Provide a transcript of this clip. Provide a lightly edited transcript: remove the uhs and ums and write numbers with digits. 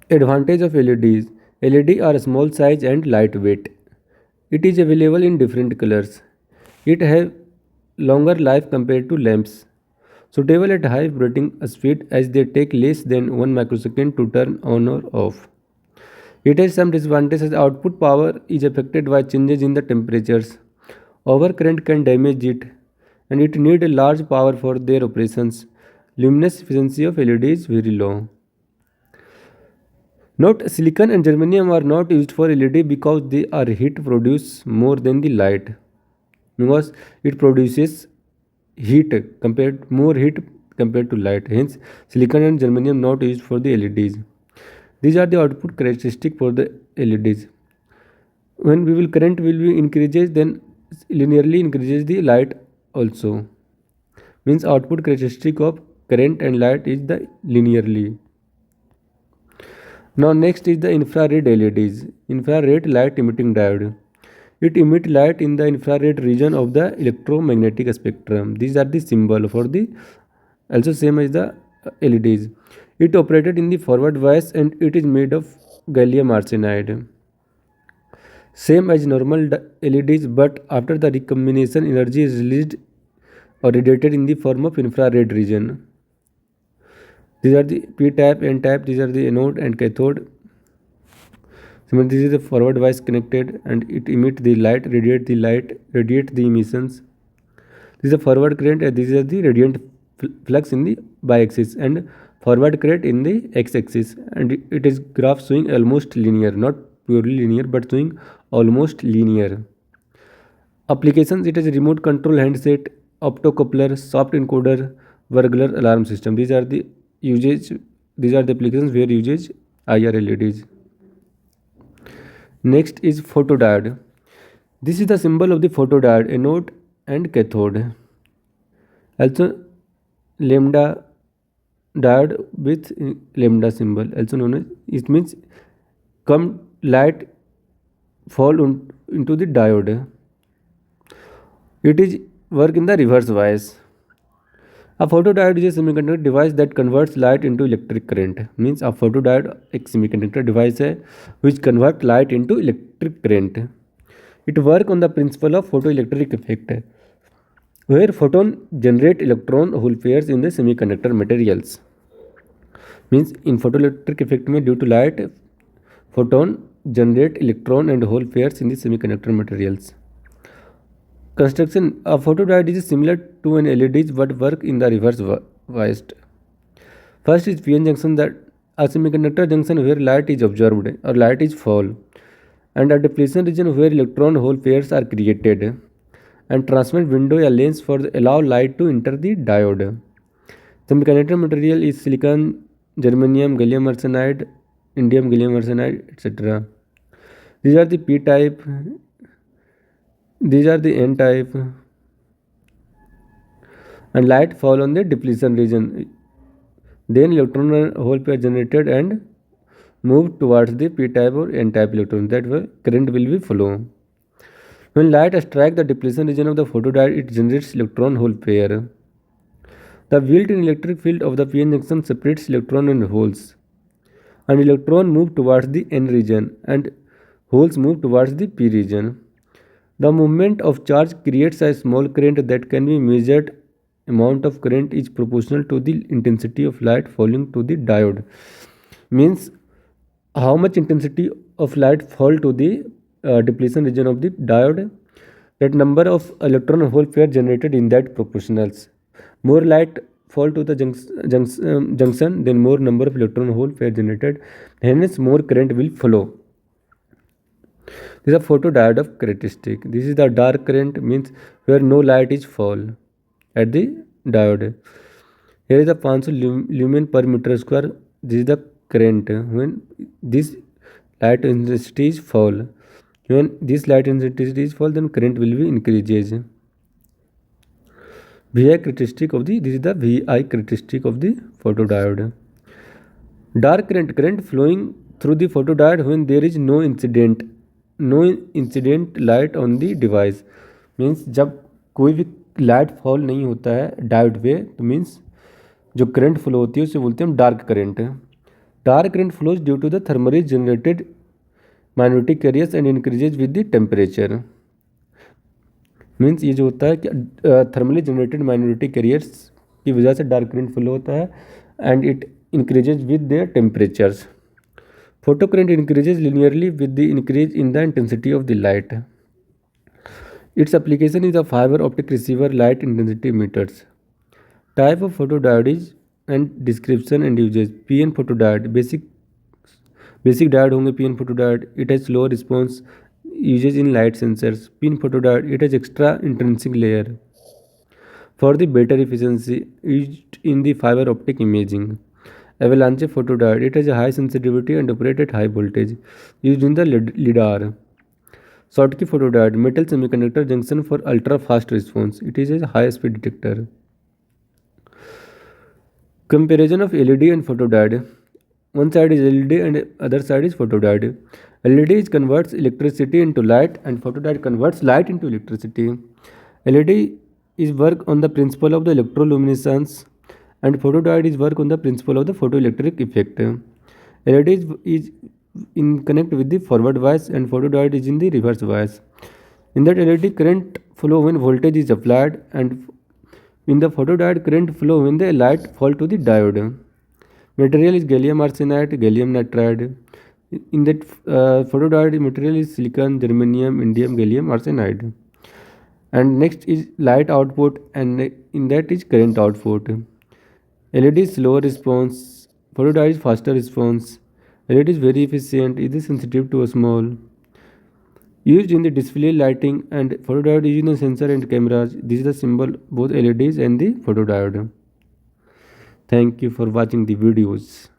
Advantage of LEDs. LED are small size and lightweight. It is available in different colors. It has longer life compared to lamps. Suitable at high operating speed as they take less than 1 microsecond to turn on or off. It has some disadvantages. Output power is affected by changes in the temperatures. Overcurrent can damage it, and it needs a large power for their operations. Luminous efficiency of LED is very low. Note, silicon and germanium are not used for LED because they are heat produce more than the light. Because it produces heat compared more heat compared to light. Hence, silicon and germanium not used for the LEDs. These are the output characteristic for the LEDs. When we will current will be increases, then linearly increases the light also. Means output characteristic of current and light is the linearly. Now next is the infrared LEDs. Infrared light emitting diode. It emits light in the infrared region of the electromagnetic spectrum. These are the symbol for the also same as the LEDs. It operated in the forward bias and it is made of gallium arsenide. Same as normal LEDs, but after the recombination, energy is released or radiated in the form of infrared region. These are the p-type, n-type. These are the anode and cathode. Similarly, this is the forward bias connected, and it emits the light, radiate the emissions. This is the forward current, and this is the radiant flux in the y-axis, and forward current in the x-axis, and it is graph showing almost linear, not purely linear, but showing almost linear. Applications: it is a remote control handset, optocoupler, soft encoder, burglar alarm system. These are the usage. These are the applications where usage IR LEDs. Next is photodiode. This is the symbol of the photodiode, anode and cathode. Also lambda diode with lambda symbol, also known as, it means come light fall into the diode. It is work in the reverse bias. A photodiode is a semiconductor device that converts light into electric current. Means a photodiode एक semiconductor device है which convert light into electric current. It work on the principle of photoelectric effect, where photon generate electron hole pairs in the semiconductor materials. Means in photoelectric effect में due to light, photon generate electron and hole pairs in the semiconductor materials. Construction: a photodiode is similar to an LED but work in the reverse biased. First is PN junction, that a semiconductor junction where light is absorbed or light is fall, and a depletion region where electron hole pairs are created, and transmit window or lens for allow light to enter the diode. Semiconductor material is silicon, germanium, gallium arsenide, indium gallium arsenide, etc. These are the p-type. These are the n-type, and light fall on the depletion region. Then electron hole pair generated and move towards the p-type or n-type electrons. That way current will be flow. When light strikes the depletion region of the photodiode, it generates electron hole pair. The built-in electric field of the PN junction separates electron and holes. And electron move towards the n region and holes move towards the p region. The movement of charge creates a small current that can be measured. Amount of current is proportional to the intensity of light falling to the diode. Means how much intensity of light fall to the depletion region of the diode, that number of electron hole pair generated in that proportionals. More light fall to the junction, then more number of electron hole pair generated, hence more current will flow. This is a photodiode of characteristic. This is the dark current, means where no light is fall at the diode. Here is the 500 lumen per meter square. This is the current when this light intensity is fall. When this light intensity is fall, then current will be increases. VI characteristic of the, this is the VI characteristic of the photodiode. Dark current flowing through the photodiode when there is no incident light on the device. Means जब कोई भी light fall नहीं होता है diode पे, तो means जो current flow होती है उसे बोलते हैं हम dark current. Dark current flows due to the thermally generated magnetic carriers and increases with the temperature. Means ये जो होता है कि थर्मली जनरेटेड माइनॉरिटी कैरियर्स की वजह से डार्क करंट फ्लो होता है and it increases with their temperatures. Photo current increases linearly with the increase in the intensity of the light. Its application is a fiber optic receiver light intensity meters. Type of photodiode is and description and uses. PN photodiode basic diode होंगे PN photodiode. It has low response uses in light sensors. PIN photodiode it has extra intrinsic layer for the better efficiency used in the fiber optic imaging. Avalanche photodiode it has a high sensitivity and operate at high voltage used in the lidar. Schottky photodiode metal semiconductor junction for ultra fast response. It is a high speed detector. Comparison of LED and photodiode. One side is LED and other side is photodiode. LED is converts electricity into light and photodiode converts light into electricity. LED is work on the principle of the electroluminescence and photodiode is work on the principle of the photoelectric effect. LED is in connect with the forward bias and photodiode is in the reverse bias. In that LED current flow when voltage is applied and in the photodiode current flow when the light fall to the diode. Material is gallium arsenide, gallium nitride. In that photodiode material is silicon, germanium, indium, gallium arsenide. And next is light output and in that is current output. LED is slower response, photodiode is faster response. LED is very efficient, it is sensitive to a small. Used in the display lighting and photodiode is in the sensor and cameras. This is the symbol both LEDs and the photodiode. Thank you for watching the videos.